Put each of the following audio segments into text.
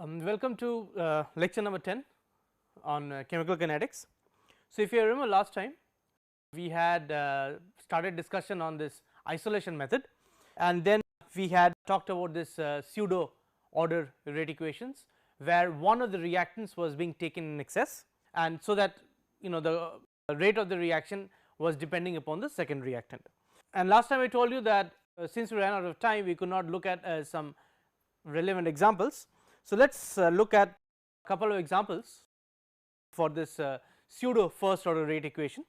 Welcome to lecture number 10 on chemical kinetics. So, if you remember last time we had started discussion on this isolation method, and then we had talked about this pseudo order rate equations, where one of the reactants was being taken in excess, and so that the rate of the reaction was depending upon the second reactant. And last time I told you that since we ran out of time, we could not look at some relevant examples. So, let us look at a couple of examples for this pseudo first order rate equation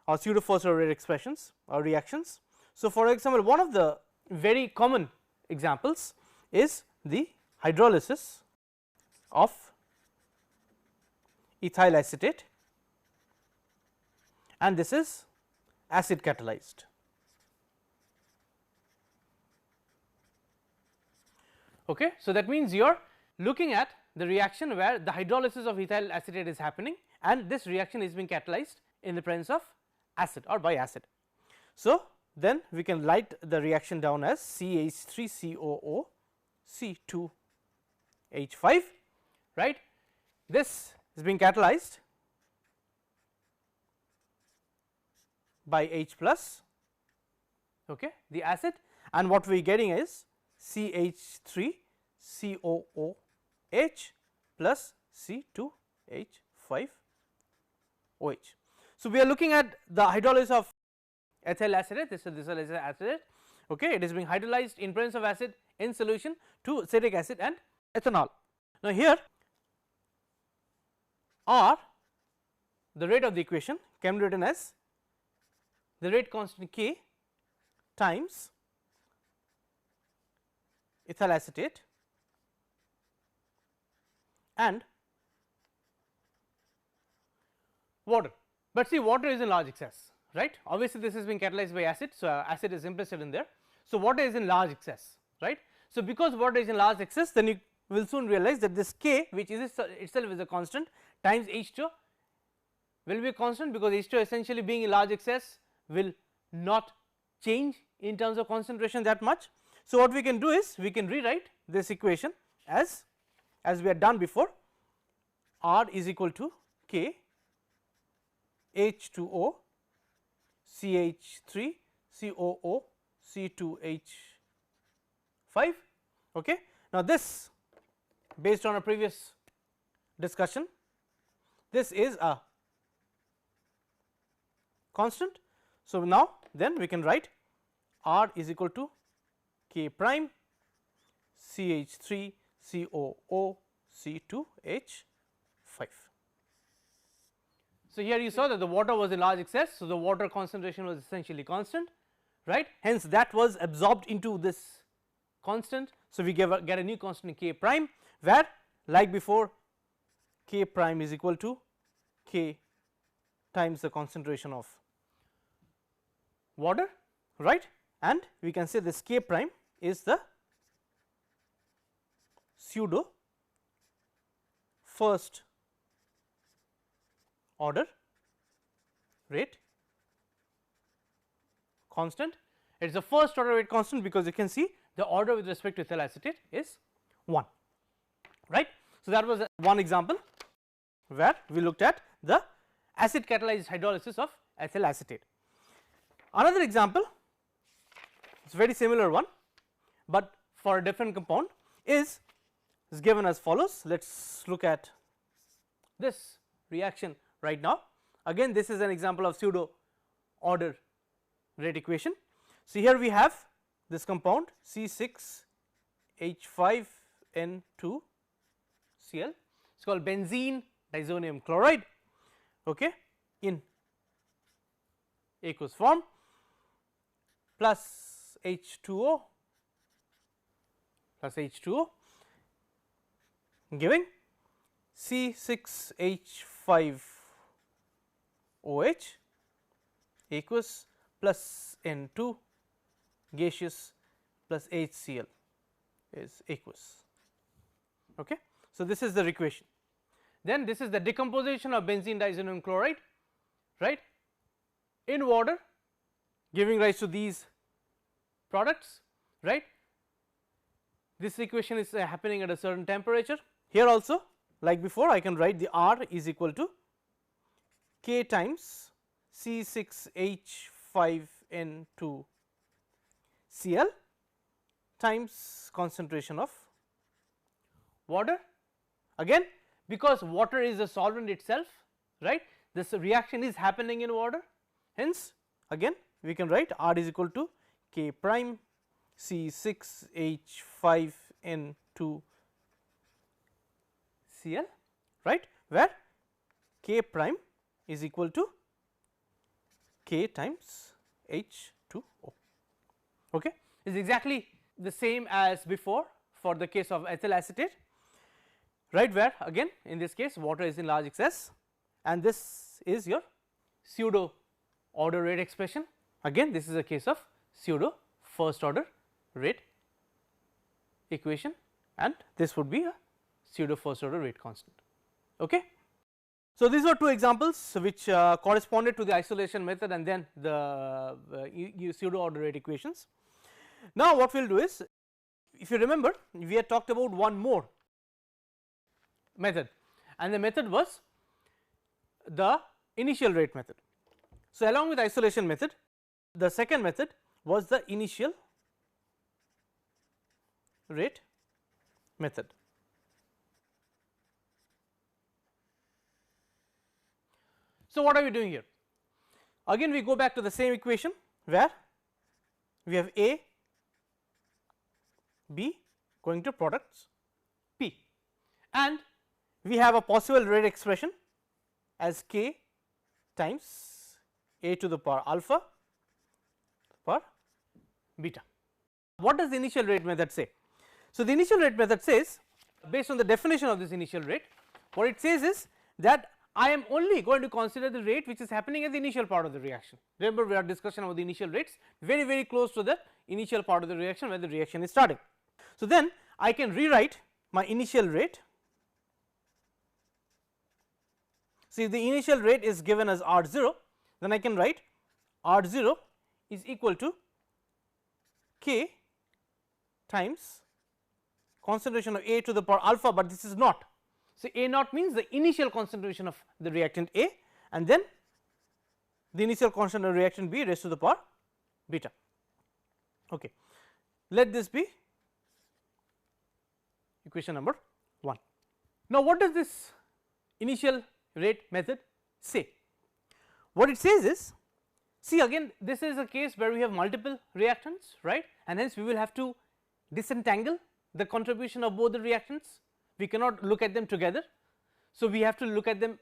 or pseudo first order rate expressions or reactions. So, for example, one of the very common examples is the hydrolysis of ethyl acetate, and this is acid catalyzed. Okay. So, that means you are looking at the reaction where the hydrolysis of ethyl acetate is happening, and this reaction is being catalyzed in the presence of acid or by acid. So, then we can write the reaction down as CH3COO C2H5, right. This is being catalyzed by H plus, okay, the acid, and what we are getting is CH3COOH plus C2H5OH. So, we are looking at the hydrolysis of ethyl acetate, this is acetate, okay, it is being hydrolyzed in presence of acid in solution to acetic acid and ethanol. Now, here R, the rate of the equation, can be written as the rate constant K times ethyl acetate and water, but see, water is in large excess, right. Obviously, this is being catalyzed by acid. So, acid is implicit in there. So, water is in large excess, right. So, because water is in large excess, then you will soon realize that this K, which is itself is a constant, times H2 will be a constant, because H2 essentially being in large excess will not change in terms of concentration that much. So, what we can do is we can rewrite this equation as we had done before. R is equal to K H2O CH3 COO C2H5. Okay. Now, this based on a previous discussion, this is a constant. So, now then we can write R is equal to K prime CH3 COO C2H5. So, here you saw that the water was in large excess. So, the water concentration was essentially constant, right, hence that was absorbed into this constant. So, we get a new constant K prime, where like before K prime is equal to K times the concentration of water, right, and we can say this K prime is the pseudo first order rate constant. It is a first order rate constant, because you can see the order with respect to ethyl acetate is 1, right. So, that was one example where we looked at the acid catalyzed hydrolysis of ethyl acetate. Another example, it is very similar one, but for a different compound is given as follows. Let us look at this reaction right now. Again, this is an example of pseudo order rate equation. So, here we have this compound C6H5N2Cl, it is called benzene disonium chloride, okay, in aqueous form, plus H2O giving C6H5OH aqueous plus N2 gaseous plus HCl is aqueous. Okay. So, this is the equation. Then this is the decomposition of benzene disonium chloride, right, in water, giving rise to these products, right. This equation is happening at a certain temperature, here also like before I can write the R is equal to K times C6H5N2 Cl times concentration of water. Again, because water is a solvent itself, right, this reaction is happening in water, hence again we can write R is equal to K prime C6H5N2 Cl, right, where K prime is equal to K times H2O. Okay. It is exactly the same as before for the case of ethyl acetate, right, where again in this case water is in large excess, and this is your pseudo order rate expression. Again this is a case of pseudo first order rate equation, and this would be a pseudo first order rate constant. Okay. So, these were two examples which corresponded to the isolation method and then the pseudo order rate equations. Now, what we will do is, if you remember, we had talked about one more method, and the method was the initial rate method. So, along with isolation method, the second method was the initial rate method. So, what are we doing here? Again we go back to the same equation where we have A, B going to products P, and we have a possible rate expression as K times A to the power alpha per beta. What does the initial rate method say? So, the initial rate method says, based on the definition of this initial rate, what it says is that I am only going to consider the rate which is happening at the initial part of the reaction. Remember, we had discussion about the initial rates very close to the initial part of the reaction where the reaction is starting. So, then I can rewrite my initial rate. So, if the initial rate is given as R 0, then I can write R 0 is equal to K times concentration of A to the power alpha, but this is not. So, A naught means the initial concentration of the reactant A, and then the initial concentration of reactant B raised to the power beta. Okay. Let this be equation number 1. Now, what does this initial rate method say? What it says is, see again this is a case where we have multiple reactants, right, and hence we will have to disentangle the contribution of both the reactants. We cannot look at them together. So, we have to look at them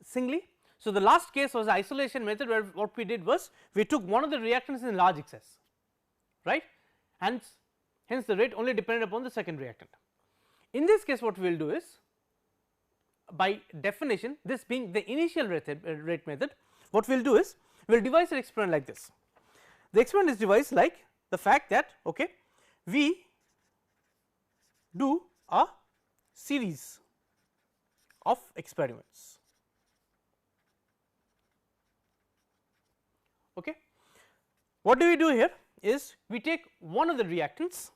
singly. So, the last case was isolation method, where what we did was we took one of the reactants in large excess, right, and hence the rate only depended upon the second reactant. In this case what we will do is, by definition this being the initial rate method, what we will do is we will devise an experiment like this. The experiment is devised like the fact that okay, we do a series of experiments. Okay. What do we do here is we take one of the reactants,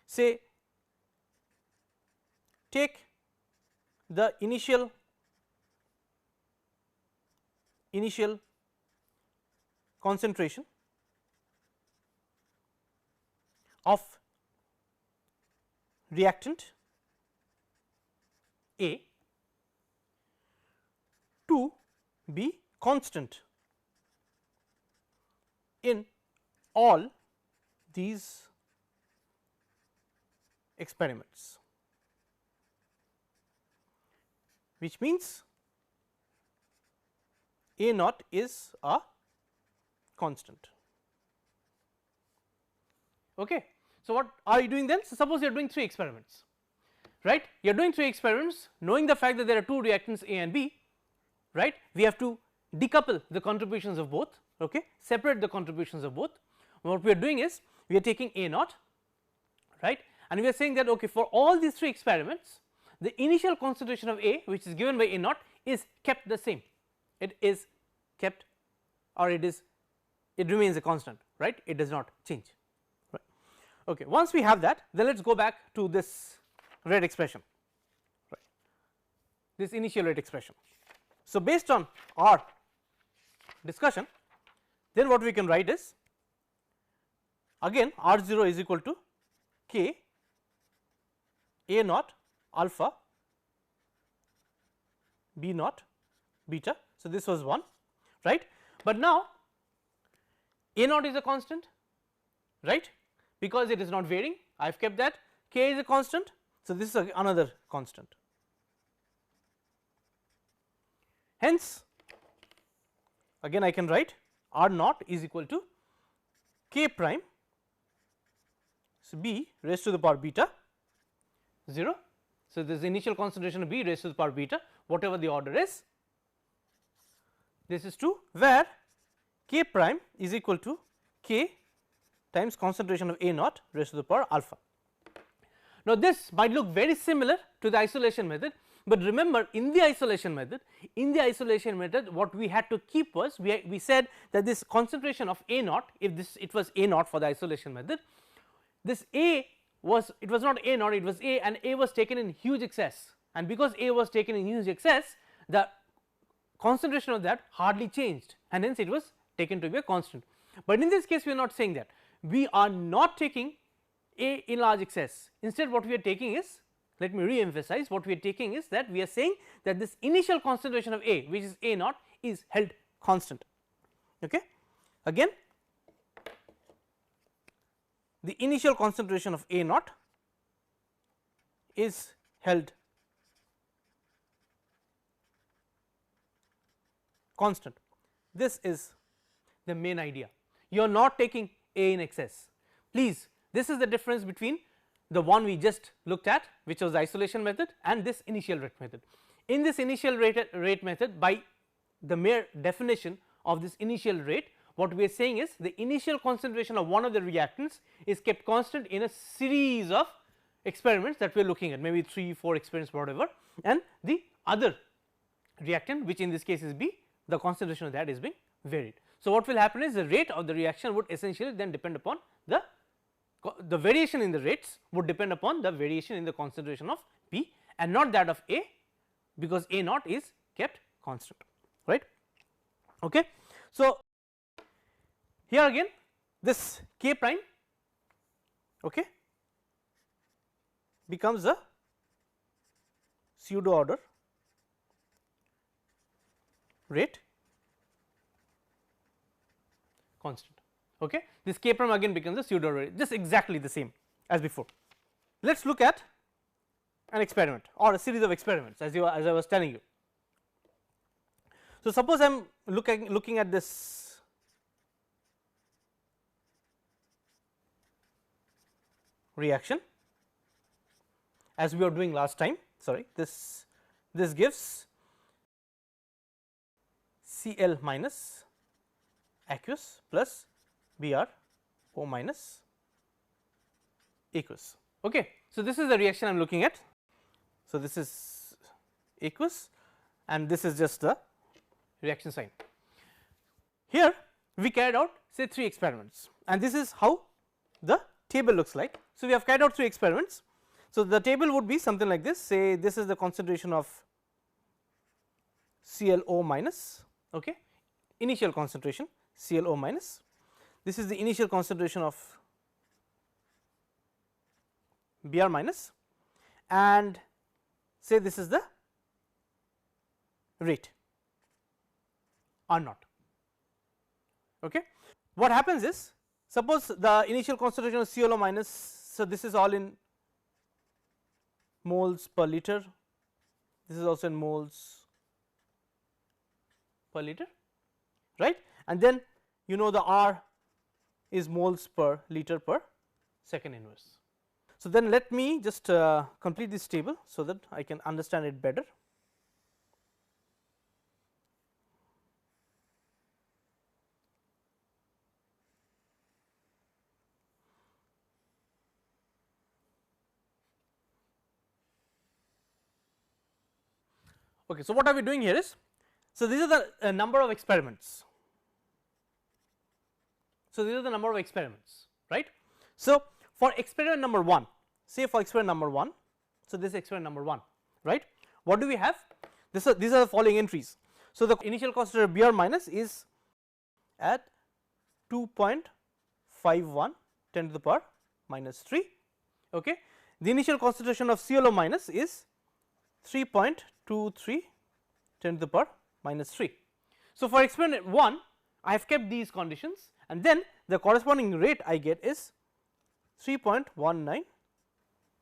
say take the initial concentration of reactant A to be constant in all these experiments, which means A naught is a constant. Okay. So, what are you doing then? So, suppose you are doing 3 experiments, right, you are doing 3 experiments knowing the fact that there are 2 reactants A and B, right, we have to decouple the contributions of both, okay, separate the contributions of both. What we are doing is we are taking A naught, right, and we are saying that okay, for all these 3 experiments the initial concentration of A, which is given by A naught, is kept the same, it is kept, or it remains a constant, right, it does not change. Okay. Once we have that, then let us go back to this rate expression. this initial rate expression. So, based on our discussion, then what we can write is again R 0 is equal to k A naught alpha B naught beta. So, this was 1, right, but now A naught is a constant, right, because it is not varying. I have kept that. K is a constant. So, this is another constant. Hence, again I can write R naught is equal to k prime, so B raised to the power beta 0. So, this initial concentration of B raised to the power beta, whatever the order is, this is true, where k prime is equal to k times concentration of A naught raised to the power alpha. Now, this might look very similar to the isolation method, but remember in the isolation method, what we had to keep was we said that this concentration of A naught, if this it was A naught for the isolation method, this A was, it was not A naught, it was A, and A was taken in huge excess, and because A was taken in huge excess, the concentration of that hardly changed, and hence it was taken to be a constant. But in this case we are not saying that, we are not taking A in large excess. Instead what we are taking is, let me re-emphasize, what we are taking is that we are saying that this initial concentration of A, which is A naught, is held constant. Okay. Again the initial concentration of A naught is held constant. This is the main idea. You are not taking A in excess. Please, this is the difference between the one we just looked at, which was the isolation method, and this initial rate method. In this initial rate method, by the mere definition of this initial rate, what we are saying is the initial concentration of one of the reactants is kept constant in a series of experiments that we are looking at, maybe 3-4 experiments, whatever, and the other reactant, which in this case is B, the concentration of that is being varied. So, what will happen is the rate of the reaction would essentially then depend upon the variation in the rates would depend upon the variation in the concentration of B and not that of A, because A naught is kept constant, right. Okay. So, here again this k prime, okay, becomes a pseudo order rate constant. Okay. This k prime again becomes a pseudo order rate, just exactly the same as before. Let us look at an experiment or a series of experiments as I was telling you. So, suppose I am looking at this reaction as we were doing last time, sorry, this gives Cl minus aqueous plus Br O minus aqueous. Okay. So, this is the reaction I am looking at. So, this is aqueous and this is just the reaction sign. Here we carried out say 3 experiments, and this is how the table looks like. So, we have carried out 3 experiments. So, the table would be something like this, say this is the concentration of ClO minus, okay, initial concentration ClO minus, this is the initial concentration of Br minus, and say this is the rate R naught. Okay. What happens is, suppose the initial concentration of ClO minus, so this is all in moles per liter, this is also in moles per liter, right, and then you know the R is moles per liter per second inverse. So, then let me just complete this table so that I can understand it better. Okay, so, what are we doing here is, so these are the number of experiments. So, these are the number of experiments, right. So, for experiment number 1, say for experiment number 1, so this is experiment number 1, right. What do we have? these are the following entries. So, the initial concentration of Br minus is at 2.51 10 to the power minus 3. Okay. The initial concentration of ClO minus is 3.23 10 to the power minus 3. So, for experiment 1 I have kept these conditions, and then the corresponding rate I get is 3.19 to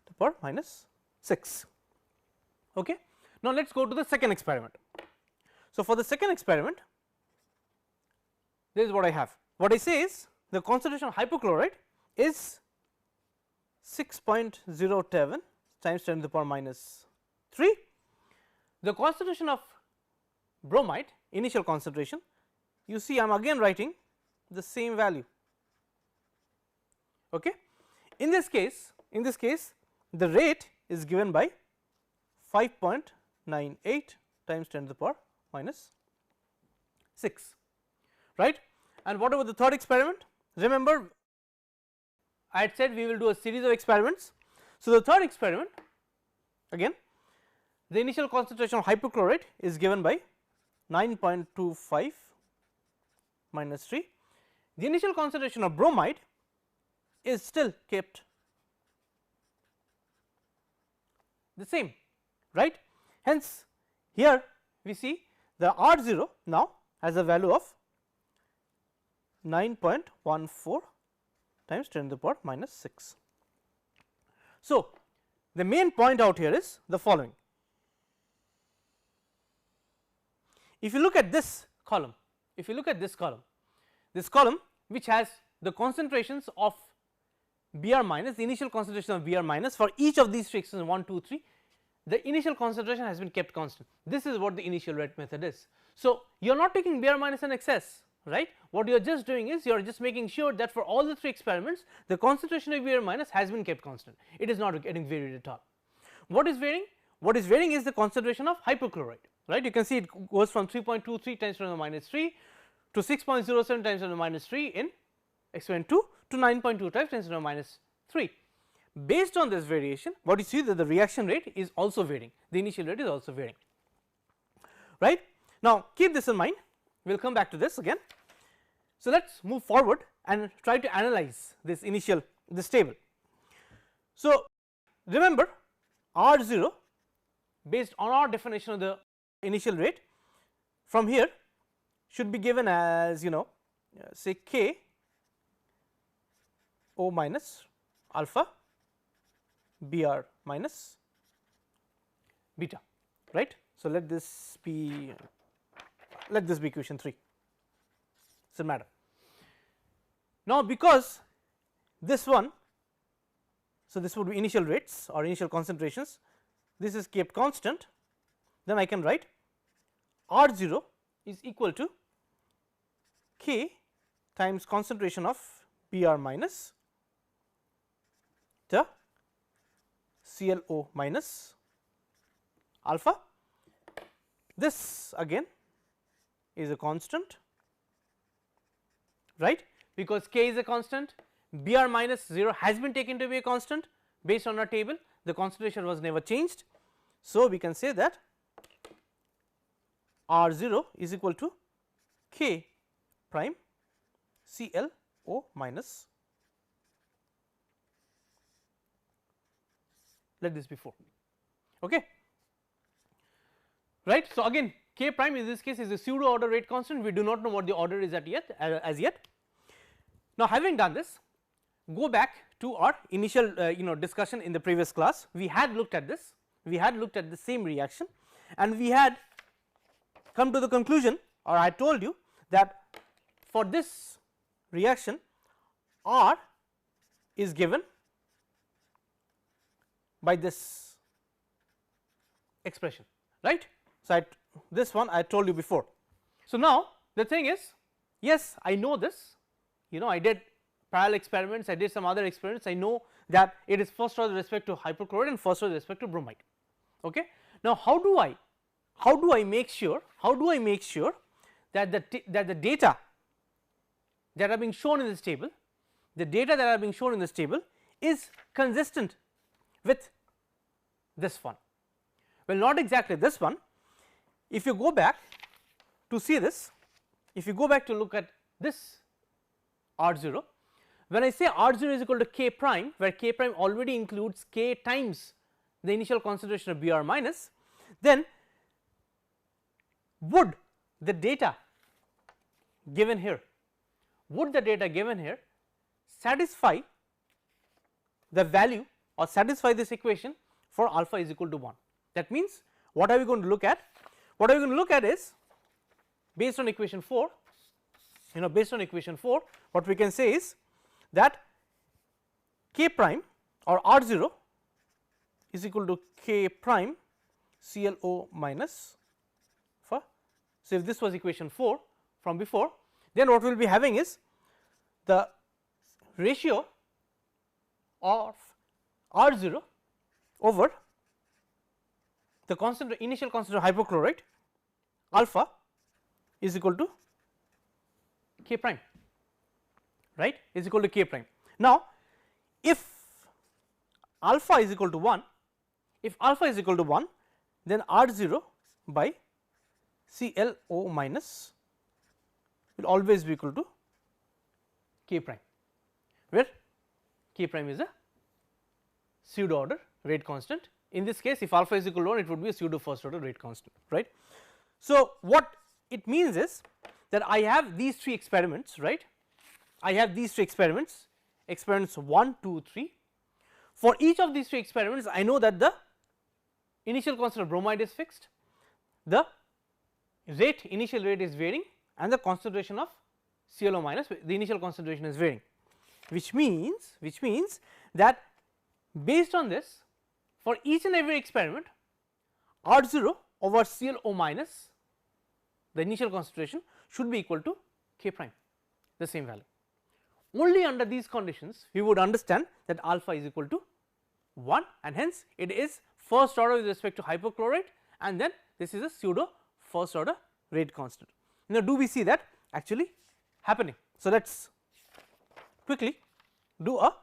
the power minus 6. Okay. Now, let us go to the second experiment. So, for the second experiment, this is what I have. What I say is the concentration of hypochlorite is 6.07 times 10 to the power minus 3. The concentration of bromide, initial concentration, you see I am again writing the same value. Okay. In this case, the rate is given by 5.98 times 10 to the power minus 6, right. And what about the third experiment? Remember, I had said we will do a series of experiments. So, the third experiment, again the initial concentration of hypochlorite is given by 9.25 minus 3. The initial concentration of bromide is still kept the same, right. Hence, here we see the R 0 now has a value of 9.14 times 10 to the power minus 6. So, the main point out here is the following. If you look at this column, this column which has the concentrations of Br minus, the initial concentration of Br minus for each of these frictions 1, 2, 3, the initial concentration has been kept constant. This is what the initial rate method is. So, you are not taking Br minus in excess, right. What you are just doing is you are just making sure that for all the 3 experiments the concentration of Br minus has been kept constant, it is not getting varied at all. What is varying? What is varying is the concentration of hypochlorite, right. You can see it goes from 3.23 times 10 to the minus 3 to 6.07 times 10 to the minus 3 in experiment 2 to 9.2 times 10 to the minus 3. Based on this variation, what you see that the reaction rate is also varying, the initial rate is also varying, right. Now, keep this in mind, we will come back to this again. So, let us move forward and try to analyze this table. So, remember R 0 based on our definition of the initial rate from here should be given as say K O minus alpha Br minus beta, right. So, let this be equation 3, does not matter. Now, because this one, so this would be initial rates or initial concentrations, this is kept constant, then I can write R 0 is equal to K times concentration of Br minus the ClO minus alpha. This again is a constant, right, because K is a constant, Br minus 0 has been taken to be a constant based on our table, the concentration was never changed. So, we can say that R 0 is equal to K prime ClO minus, let this be 4, okay, right. So, again K prime in this case is a pseudo order rate constant, we do not know what the order is as yet. Now, having done this, go back to our initial discussion in the previous class. We had looked at this, we had looked at the same reaction, and we had come to the conclusion, or I told you that for this reaction R is given by this expression, right. So, this one I told you before. So, now the thing is, yes, I know this, I did parallel experiments, I did some other experiments, I know that it is first order with respect to hypochlorite and first order with respect to bromide. Okay. Now, how do I make sure that the data that are being shown in this table, is consistent with this one? Well, not exactly this one. if you go back to see this, if you go back to look at this R 0, when I say R 0 is equal to k prime, where k prime already includes k times the initial concentration of Br minus, then would the data given here, satisfy the value or satisfy this equation for alpha is equal to 1. That means, what are we going to look at? What are we going to look at is, based on equation 4, based on equation 4, what we can say is that k prime or R 0 is equal to k prime ClO minus for. So, if this was equation 4 from before, then what we will be having is the ratio of R 0 over the initial constant of hypochlorite alpha is equal to k prime, right, is equal to k prime. Now, if alpha is equal to 1, then R 0 by ClO minus will always be equal to k prime, where k prime is a pseudo order rate constant. In this case, if alpha is equal to 1, it would be a pseudo first order rate constant, right. So, what it means is that I have these 3 experiments, right, I have these 3 experiments, experiments 1, 2, 3. For each of these 3 experiments, I know that the initial constant of bromide is fixed, the initial rate is varying, and the concentration of ClO minus, the initial concentration is varying, which means that based on this, for each and every experiment, R 0 over ClO minus, the initial concentration, should be equal to k prime, the same value. Only under these conditions we would understand that alpha is equal to 1, and hence it is first order with respect to hypochlorite, and then this is a pseudo first order rate constant. Now, do we see that actually happening? So, let us quickly do a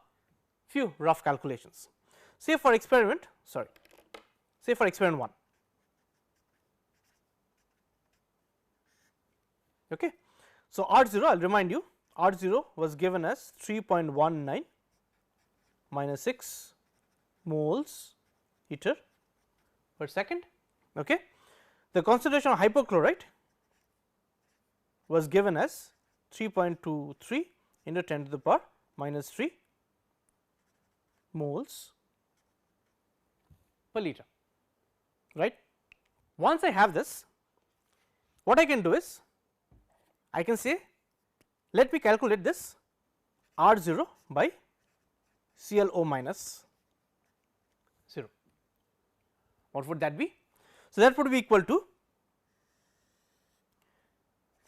few rough calculations. Say for experiment 1, okay. So, R 0, I will remind you, R 0 was given as 3.19 minus 6 moles liter per second, okay. The concentration of hypochlorite was given as 3.23 into 10 to the power minus 3 moles per liter, right. Once I have this, what I can do is I can say, let me calculate this R 0 by ClO minus 0. What would that be? So, that would be equal to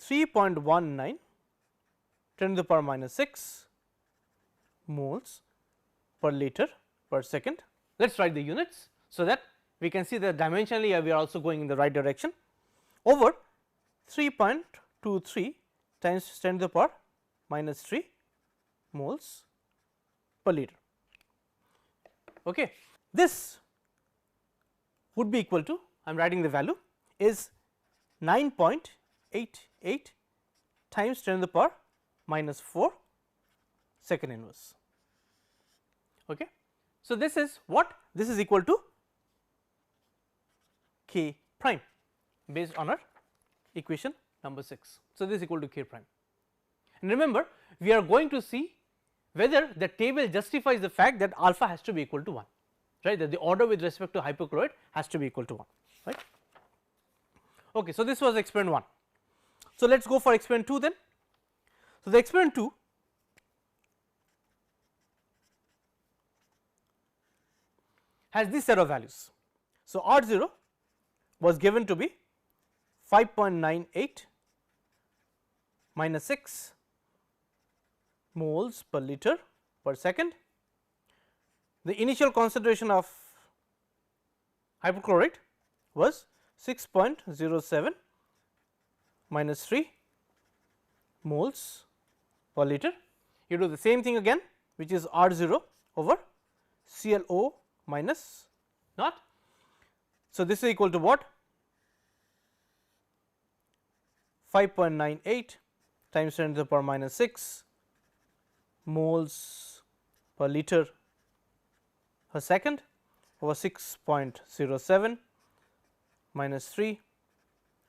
3.19 10 to the power minus 6 moles per liter per second. Let us write the units, so that we can see that dimensionally we are also going in the right direction, over 3.23 times 10 to the power minus 3 moles per liter. Okay. This would be equal to, I am writing the value, is 9.88 times 10 to the power minus 4 second inverse. Okay. So, this is what? This is equal to k prime based on our equation number 6. So, this is equal to k prime, and remember we are going to see whether the table justifies the fact that alpha has to be equal to 1, right, that the order with respect to hypochlorite has to be equal to 1, right. Okay. So, this was experiment 1. So, let us go for experiment 2 then. So, the experiment 2 has this set of values. So, R 0 was given to be 5.98 minus 6 moles per liter per second. The initial concentration of hypochlorite was 6.07 minus 3 moles per liter. You do the same thing again, which is R 0 over ClO minus naught. So, this is equal to what? 5.98 times 10 to the power minus 6 moles per liter per second over 6.07 minus 3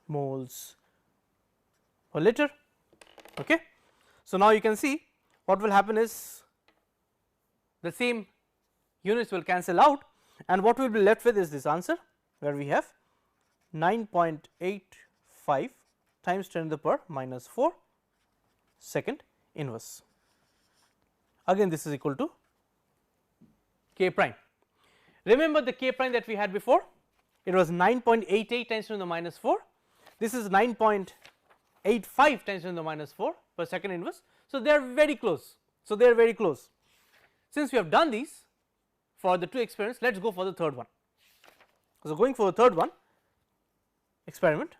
moles per liter. Okay. So, now you can see what will happen is the same units will cancel out, and what we will be left with is this answer, where we have 9.85 times 10 to the power minus 4 second inverse. Again this is equal to k prime. Remember the k prime that we had before, it was 9.88 times 10 to the minus 4, this is 9.85 times 10 to the minus 4 per second inverse. So, they are very close. So, they are very close. Since we have done these for the two experiments, let us go for the third one. So, going for the third one, experiment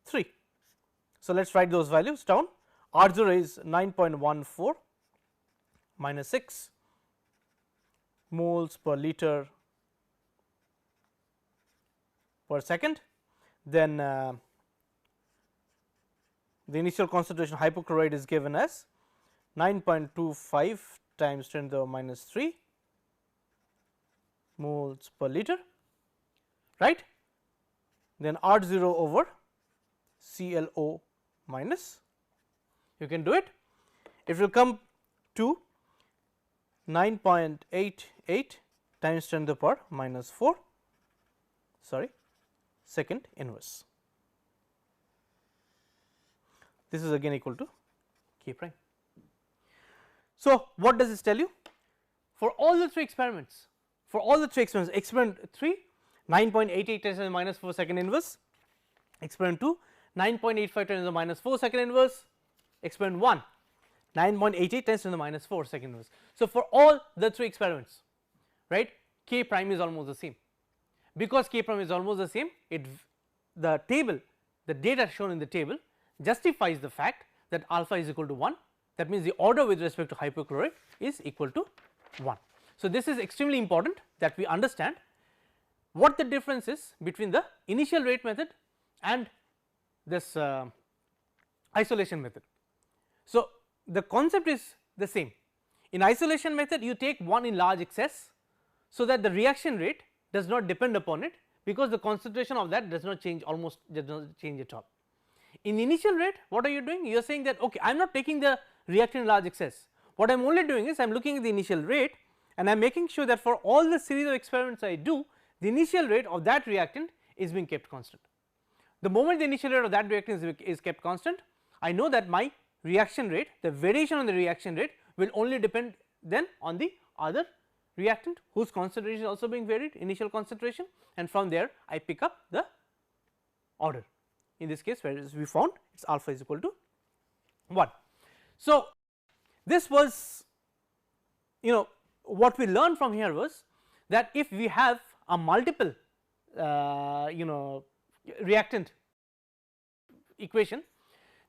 3. So, let us write those values down. R0 is 9.14 minus 6 moles per liter per second. Then the initial concentration hypochlorite is given as 9.25 times 10 to the minus 3 moles per liter, right. Then R0 over ClO minus, you can do it, it will come to 9.88 times 10 to the power minus 4 second inverse. This is again equal to k prime. So, what does this tell you? For all the three experiments, experiment 3 9.88 times 10 to the minus 4 second inverse, experiment 2 9.85 times to the minus 4 second inverse, experiment 1 9.88 times to the minus 4 second inverse. So, for all the three experiments, right, k prime is almost the same. Because k prime is almost the same, the table, the data shown in the table justifies the fact that alpha is equal to 1, that means the order with respect to hypochlorite is equal to 1. So, this is extremely important that we understand what the difference is between the initial rate method and this isolation method. So, the concept is the same. In isolation method you take 1 in large excess, so that the reaction rate does not depend upon it, because the concentration of that does not change, almost does not change at all. In the initial rate, what are you doing? You are saying that okay, I am not taking the reaction in large excess, what I am only doing is I am looking at the initial rate and I am making sure that for all the series of experiments I do, the initial rate of that reactant is being kept constant. The moment the initial rate of that reactant is kept constant, I know that my reaction rate, the variation on the reaction rate will only depend then on the other reactant whose concentration is also being varied, initial concentration, and from there I pick up the order. In this case, whereas we found its alpha is equal to 1. So, this was, you know, what we learned from here was that if we have a multiple reactant equation,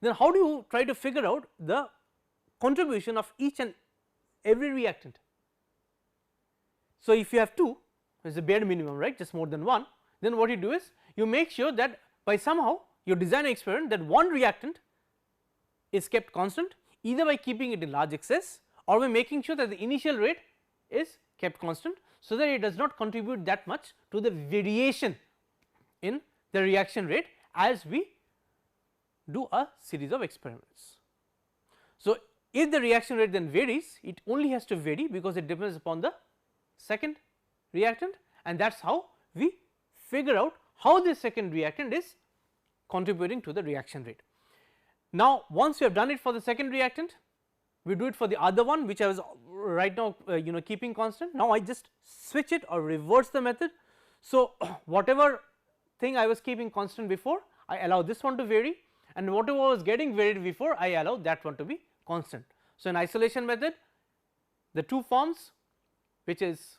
then how do you try to figure out the contribution of each and every reactant. So, if you have 2, it is the bare minimum, right, just more than 1, then what you do is you make sure that by somehow you design an experiment that one reactant is kept constant, either by keeping it in large excess or by making sure that the initial rate is kept constant, so that it does not contribute that much to the variation in the reaction rate as we do a series of experiments. So, if the reaction rate then varies, it only has to vary because it depends upon the second reactant, and that is how we figure out how this second reactant is contributing to the reaction rate. Now, once we have done it for the second reactant, we do it for the other one which I was right now keeping constant. Now, I just switch it or reverse the method. So, whatever thing I was keeping constant before, I allow this one to vary, and whatever was getting varied before, I allow that one to be constant. So, in isolation method, the two forms, which is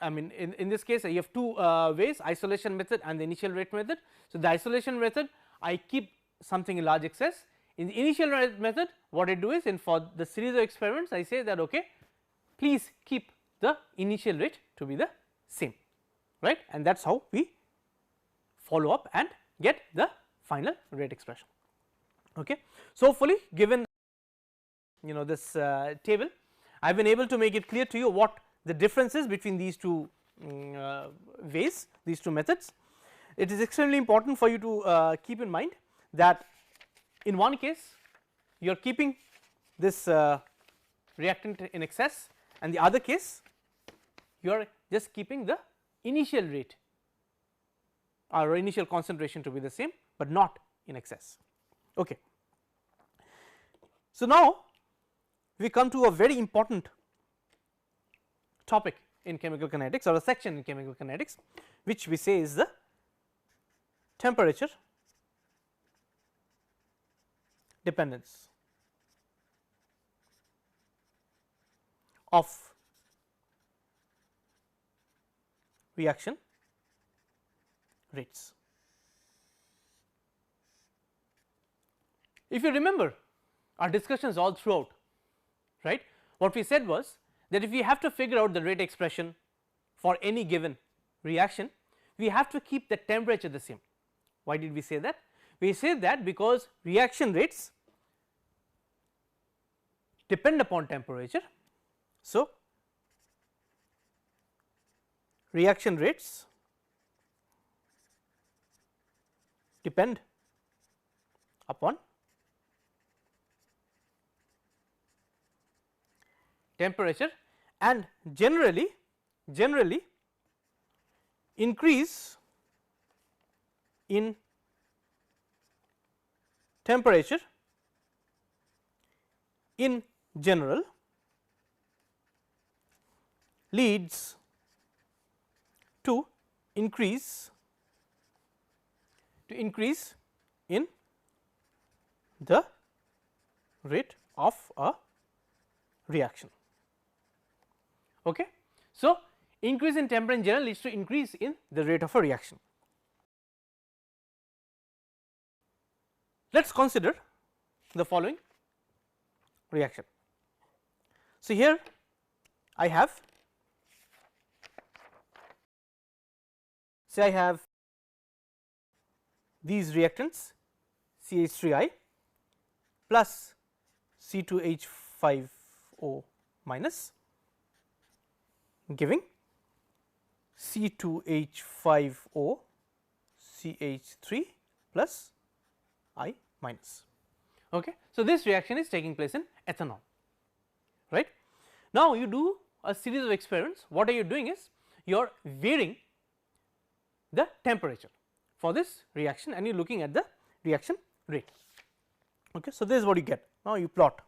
I mean in this case you have two ways, isolation method and the initial rate method. So, the isolation method I keep something in large excess. In the initial rate method, what I do is for the series of experiments I say that okay, please keep the initial rate to be the same, right, and that is how we follow up and get the final rate expression. Okay. So, hopefully given this table, I have been able to make it clear to you what the difference is between these two ways, these two methods. It is extremely important for you to keep in mind that in one case you are keeping this reactant in excess, and the other case you are just keeping the initial rate or initial concentration to be the same, but not in excess. Okay. So, now we come to a very important topic in chemical kinetics, or a section in chemical kinetics, which we say is the temperature dependence of reaction rates. If you remember our discussions all throughout, right, what we said was that if we have to figure out the rate expression for any given reaction, we have to keep the temperature the same. Why did we say that? We say that because reaction rates depend upon temperature. So, reaction rates depend upon temperature, and generally increase in temperature in general leads to increase in the rate of a reaction. Okay. So, increase in temperature in general leads to increase in the rate of a reaction. Let us consider the following reaction. So, here I have, say I have these reactants CH3I plus C2H5O minus giving C2H5O CH3 plus I minus. Okay. So, this reaction is taking place in ethanol, right. Now, you do a series of experiments. What are you doing is you are varying the temperature for this reaction, and you are looking at the reaction rate. Okay. So, this is what you get. Now, you plot.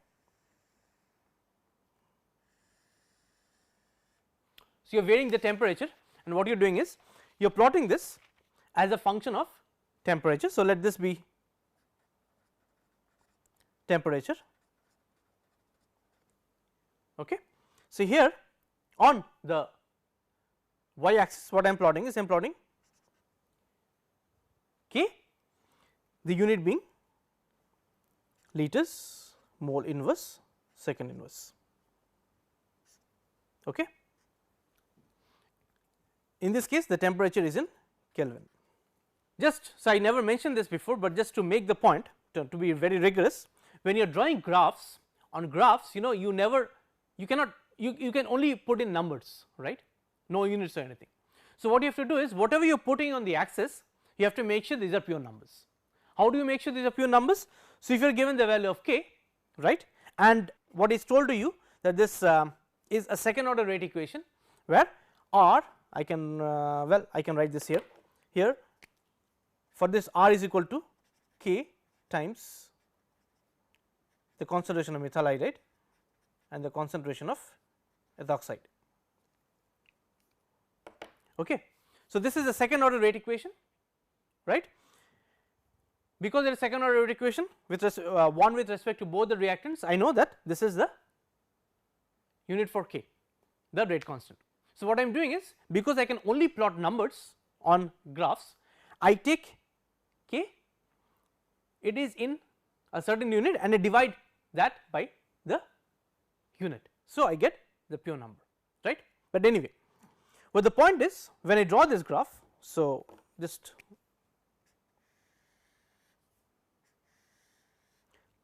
So, you are varying the temperature, and what you are doing is you are plotting this as a function of temperature. So, let this be temperature. Okay. So, here on the y axis what I am plotting is I am plotting K, the unit being liters mole inverse second inverse. Okay. In this case the temperature is in Kelvin. Just so I never mentioned this before, but just to make the point, to be very rigorous, when you are drawing graphs, on graphs you never, you cannot, you can only put in numbers, right, no units or anything. So, what you have to do is whatever you are putting on the axis, you have to make sure these are pure numbers. How do you make sure these are pure numbers? So, if you are given the value of K, right, and what is told to you that this is a second order rate equation, where R, I can well I can write this here, for this R is equal to K times the concentration of methyl iodide and the concentration of ethoxide. Okay. So, this is a second order rate equation, right. Because it is second order rate equation with one with respect to both the reactants, I know that this is the unit for K, the rate constant. So, what I am doing is, because I can only plot numbers on graphs, I take K, it is in a certain unit, and I divide that by the unit. So, I get the pure number, right. But anyway, but the point is when I draw this graph, so just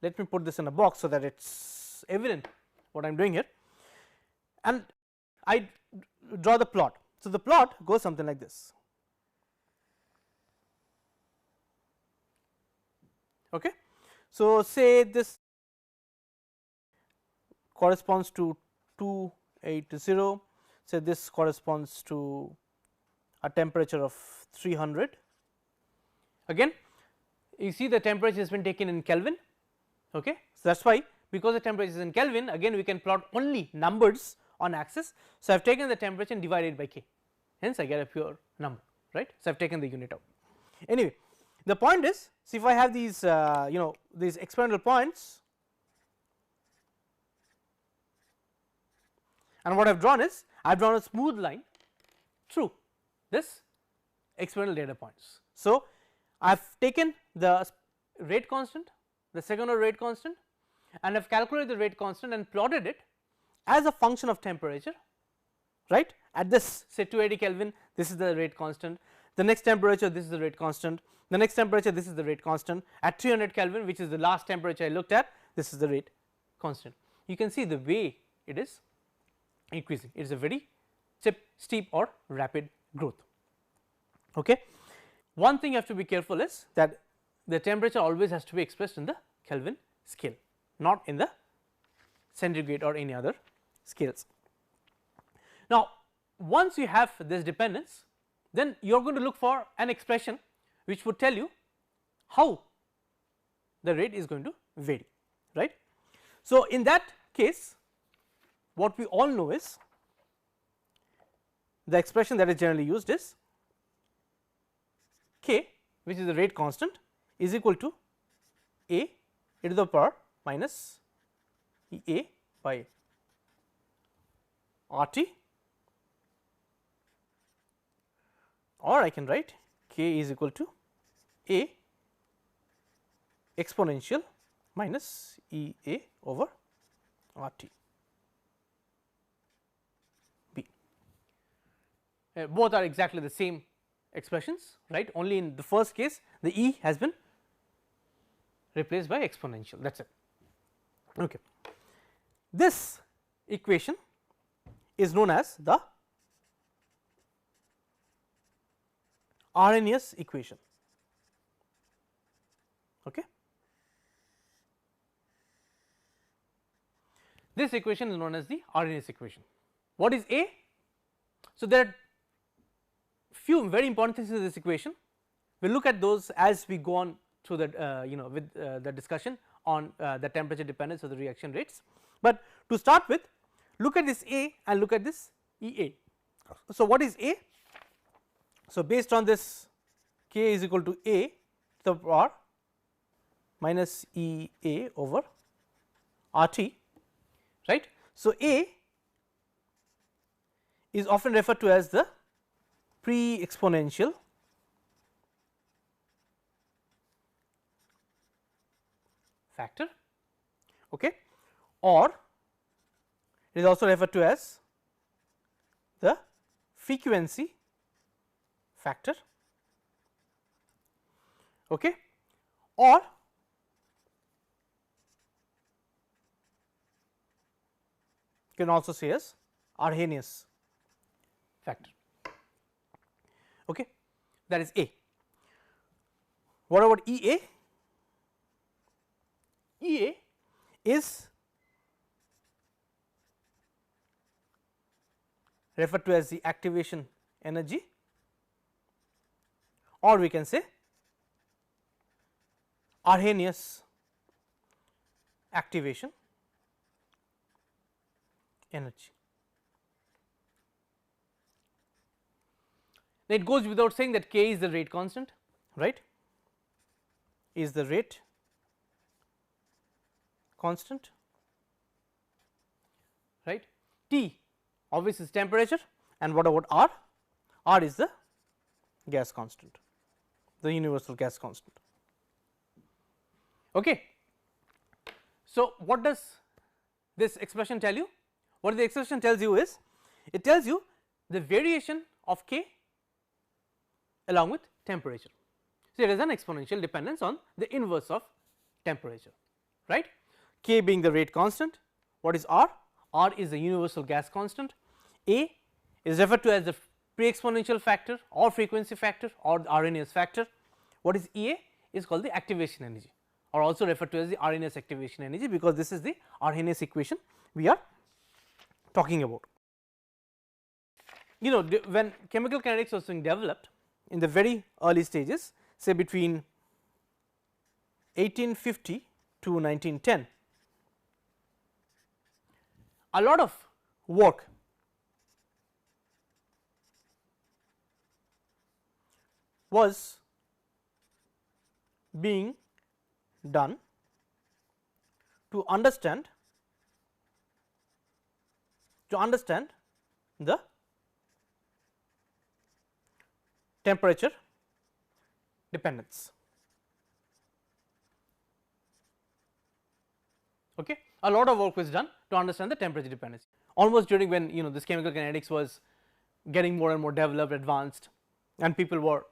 let me put this in a box so that it is evident what I am doing here, and I draw the plot. So, the plot goes something like this. Okay. So, say this corresponds to 280, say this corresponds to a temperature of 300. Again you see the temperature has been taken in Kelvin. Okay. So, that is why, because the temperature is in Kelvin, again we can plot only numbers on axis. So, I have taken the temperature and divided by K, hence I get a pure number, right. So, I have taken the unit out. Anyway, the point is, see if I have these these experimental points, and what I have drawn is I have drawn a smooth line through this experimental data points. So, I have taken the rate constant, the second order rate constant, and I have calculated the rate constant and plotted it as a function of temperature, right. At this say 280 Kelvin, this is the rate constant, the next temperature this is the rate constant, the next temperature this is the rate constant, at 300 Kelvin, which is the last temperature I looked at, this is the rate constant. You can see the way it is increasing, it is a very steep or rapid growth. Okay. One thing you have to be careful is that the temperature always has to be expressed in the Kelvin scale, not in the centigrade or any other scales. Now, once you have this dependence, then you are going to look for an expression which would tell you how the rate is going to vary, right. So, in that case what we all know is the expression that is generally used is K, which is the rate constant, is equal to A e to the power minus E A by R T, or I can write K is equal to A exponential minus E A over R T B. Both are exactly the same expressions, right. Only in the first case the E has been replaced by exponential, that is it. Okay. This equation is known as the RAAS equation. Okay. This equation is known as the RAAS equation. What is A? So, there are few very important things in this equation. We will look at those as we go on through the with the discussion on the temperature dependence of the reaction rates. But to start with, look at this A and look at this E A. So, what is A? So, based on this K is equal to A to the power minus E A over R T, right. So, A is often referred to as the pre-exponential factor, okay, or it is also referred to as the frequency factor, okay, or you can also say as RAAS factor, okay, that is A. What about E A? E A is referred to as the activation energy, or we can say RAAS activation energy. Now, it goes without saying that K is the rate constant, right, is the rate constant, right. T obviously is temperature, and what about R? R is the gas constant, the universal gas constant. Okay. So, what does this expression tell you? What the expression tells you is, it tells you the variation of K along with temperature. So, it is an exponential dependence on the inverse of temperature, right, K being the rate constant. What is R? R is the universal gas constant. A is referred to as the pre-exponential factor or frequency factor or the RNS factor. What is EA? Is called the activation energy, or also referred to as the RNS activation energy, because this is the RAAS equation we are talking about. You know, when chemical kinetics was being developed in the very early stages, say between 1850 to 1910, a lot of work was being done to understand the temperature dependence. Okay. A lot of work was done to understand the temperature dependence, almost during when, you know, this chemical kinetics was getting more and more developed, advanced, and people were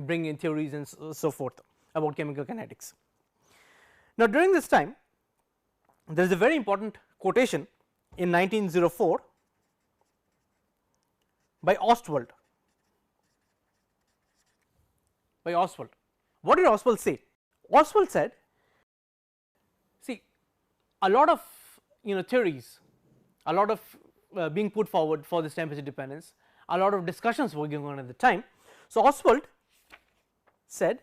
bringing in theories and so forth about chemical kinetics. Now, during this time there is a very important quotation in 1904 by Oswald. What did Oswald say? Oswald said, see, a lot of, you know, theories, a lot of being put forward for this temperature dependence, a lot of discussions were going on at the time. So, Oswald said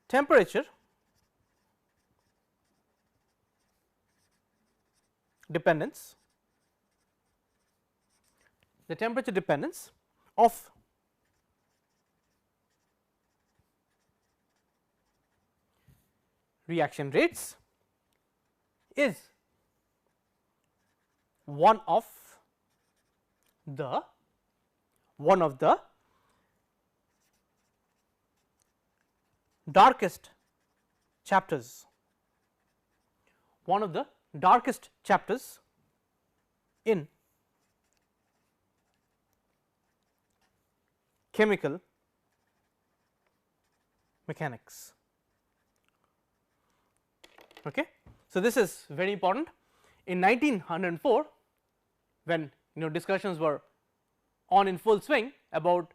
temperature dependence, the temperature dependence of reaction rates is one of the darkest chapters, in chemical mechanics. Okay. So, this is very important. In 1904, when, you know, discussions were on in full swing about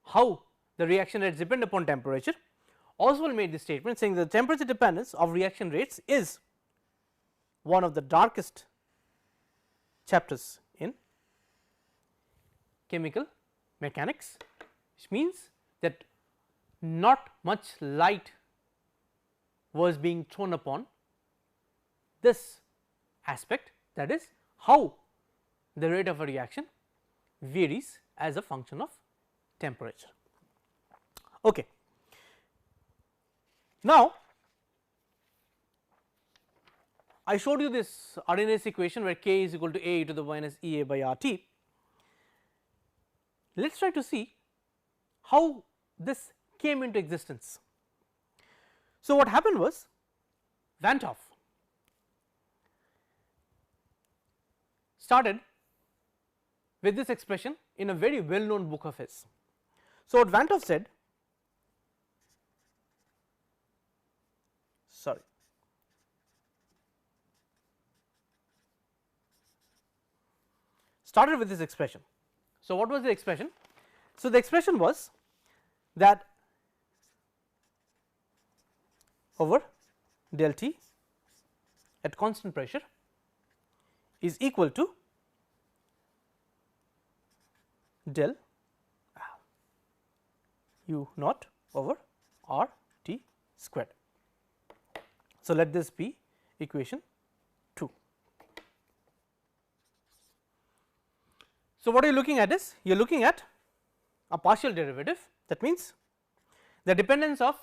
how the reaction rates depend upon temperature, Oswald made this statement saying the temperature dependence of reaction rates is one of the darkest chapters in chemical mechanics, which means that not much light was being thrown upon this aspect, that is how the rate of a reaction varies as a function of temperature. Okay. Now, I showed you this RAAS equation where K is equal to A e to the minus E A by R T. Let us try to see how this came into existence. So, what happened was Van 't Hoff started with this expression in a very well known book of his. So, what Van 't Hoff said, started with this expression. So, what was the expression? So, the expression was that over del T at constant pressure is equal to del U naught over R T squared. So, let this be equation 2. So, what are you looking at is you are looking at a partial derivative, that means the dependence of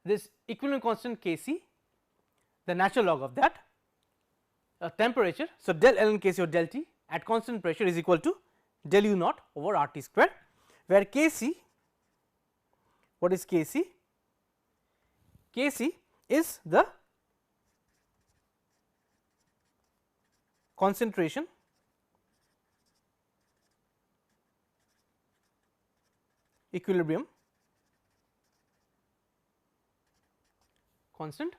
this equivalent constant K C, the natural log of that temperature. So, del ln K C or del T at constant pressure is equal to del U naught over R T square, where K C, what is K C? K C is the concentration equilibrium constant,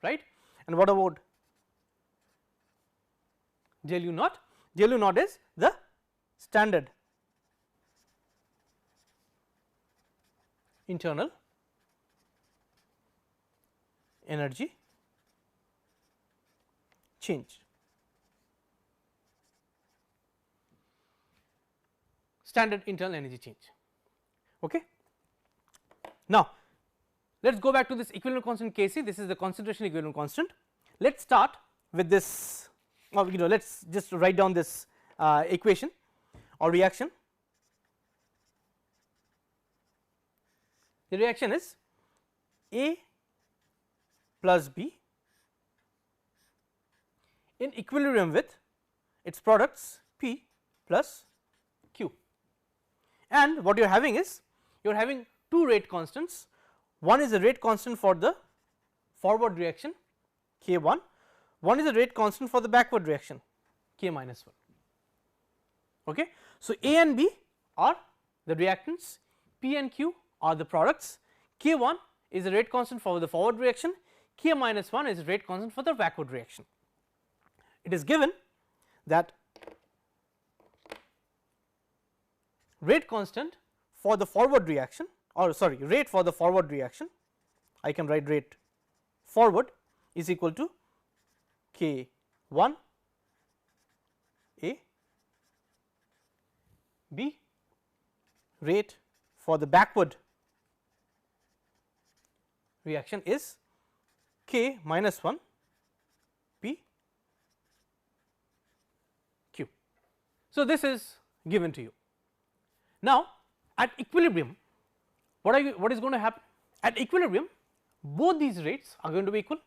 right. And what about del u naught? Del u naught is the standard internal energy change. Standard internal energy change. Okay. Now, let us go back to this equilibrium constant Kc. This is the concentration equilibrium constant. Let us start with this, let us just write down this equation or reaction. The reaction is A plus B in equilibrium with its products P plus Q, and what you are having is you are having two rate constants. One is the rate constant for the forward reaction K1, one is the rate constant for the backward reaction K minus 1. Okay. So, A and B are the reactants, P and Q are the products, K1 is the rate constant for the forward reaction, K minus 1 is the rate constant for the backward reaction. It is given that rate constant for the forward reaction, or sorry, rate for the forward reaction, I can write rate forward is equal to K1 A B, rate for the backward reaction is K minus 1 P Q. So, this is given to you. Now, at equilibrium, what is going to happen? At equilibrium, both these rates are going to be equal.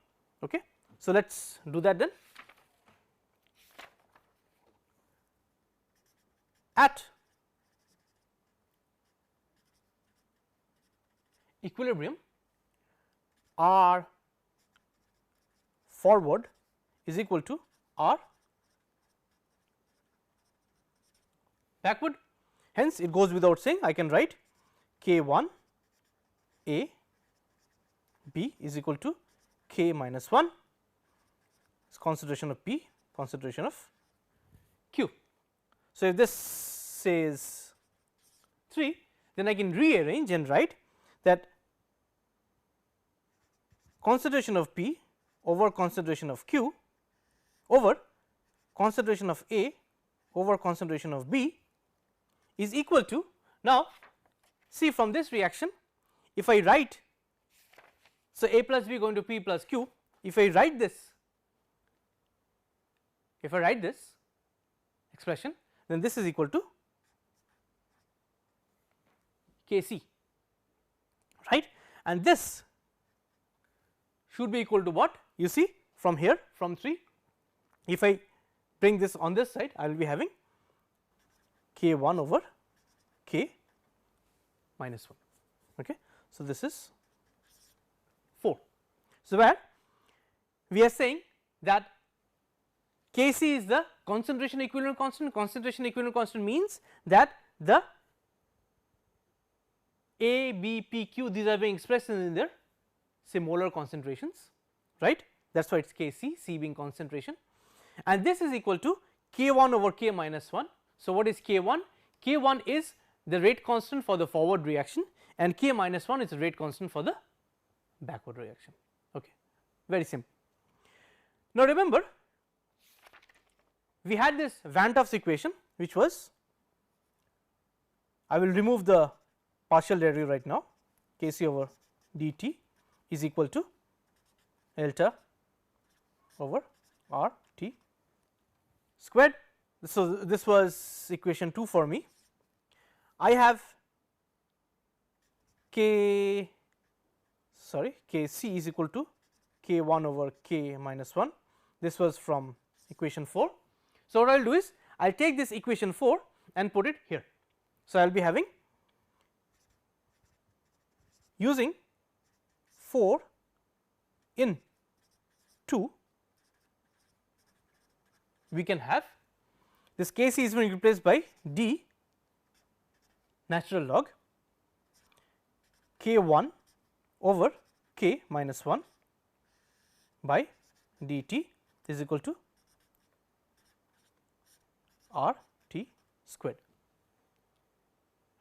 Okay. So, let us do that then. At equilibrium, R forward is equal to R backward. Hence, it goes without saying I can write K1 A B is equal to K minus 1 is concentration of P, concentration of Q. So, if this says 3, then I can rearrange and write that concentration of P over concentration of Q over concentration of A over concentration of B is equal to, now see from this reaction, if I write, so A plus B going to P plus Q, if I write this expression, then this is equal to Kc, right, and this should be equal to what? You see from here, from 3, if I bring this on this side, I will be having K1 over K minus 1. Okay. So, this is 4. So, where we are saying that Kc is the concentration equilibrium constant. Concentration equilibrium constant means that the A, B, P, Q, these are being expressed in their say molar concentrations, right, that is why it is Kc, C being concentration, and this is equal to K1 over K minus 1. So, what is K1? K1 is the rate constant for the forward reaction and K minus 1 is the rate constant for the backward reaction. Okay. Very simple. Now, remember we had this Van 't Hoff's equation, which was, I will remove the partial derivative right now, Kc over dt is equal to delta over R T squared. So, this was equation 2 for me. I have Kc is equal to K1 over K minus 1, this was from equation 4. So, what I will do is I will take this equation 4 and put it here. So, I will be having, using 4 in 2, we can have this Kc is being replaced by d natural log K1 over K minus 1 by dt is equal to R t squared,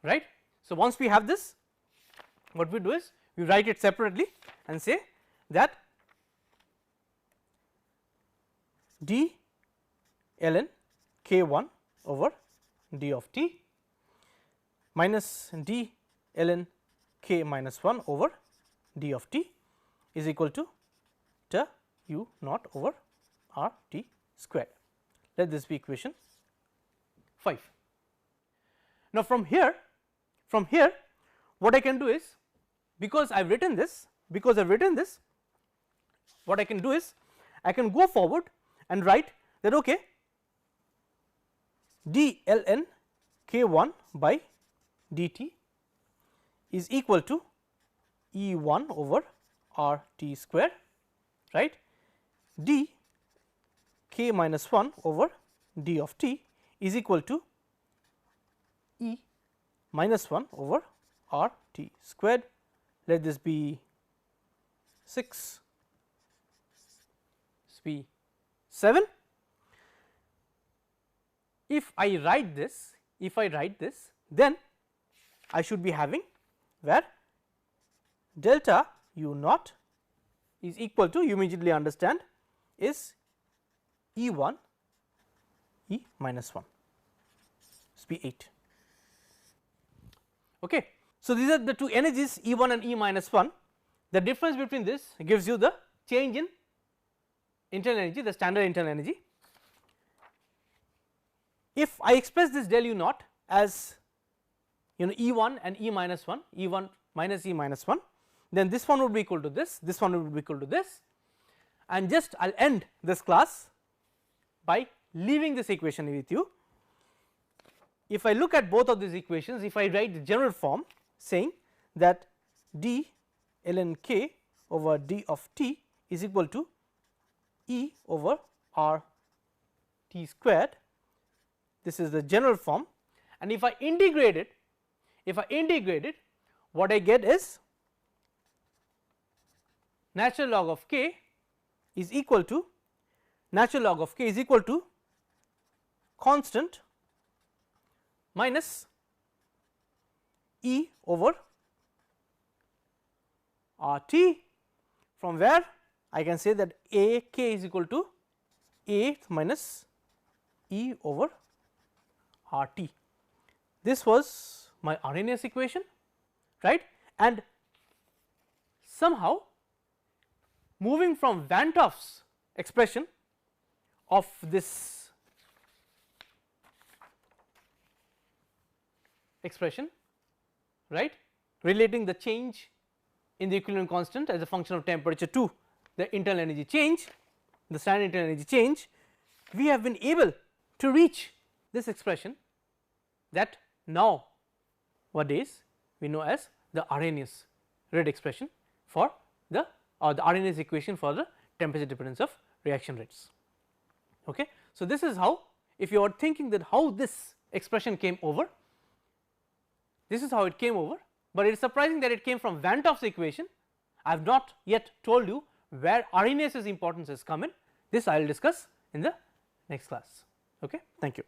right. So, once we have this, what we do is we write it separately and say that d ln K1 over d of t minus d ln K minus 1 over d of t is equal to t u naught over R t squared. Let this be equation 5. Now, from here what I can do is, because I have written this, what I can do is I can go forward and write that okay, d ln K1 by dt is equal to E1 over R t square, right, d K minus 1 over d of t is equal to E minus 1 over R t squared. Let this be 6, this be 7. If I write this, then I should be having where delta u naught is equal to, you immediately understand, is E1 E minus 1, this be 8. Okay. So, these are the two energies E1 and E minus 1. The difference between this gives you the change in internal energy, the standard internal energy. If I express this del u naught as E1 and E minus 1, E1 minus E minus 1, then this one would be equal to this, this one would be equal to this, and just I will end this class by leaving this equation with you. If I look at both of these equations, if I write the general form saying that d ln k over d of t is equal to E over R t squared, this is the general form, and if I integrate it, what I get is natural log of k is equal to constant minus E over R t, from where I can say that A k is equal to A minus E over R t. This was my RAAS equation, right, and somehow moving from Van 't Hoff's expression of this expression, right, relating the change in the equilibrium constant as a function of temperature to the internal energy change, the standard internal energy change, we have been able to reach this expression that nowadays we know as the RAAS rate expression for the RAAS equation for the temperature dependence of reaction rates. Okay. So, this is how, if you are thinking that how this expression came over, this is how it came over, but it is surprising that it came from Van 't Hoff's equation. I have not yet told you where RAAS's importance has come in. This I will discuss in the next class. Okay. Thank you.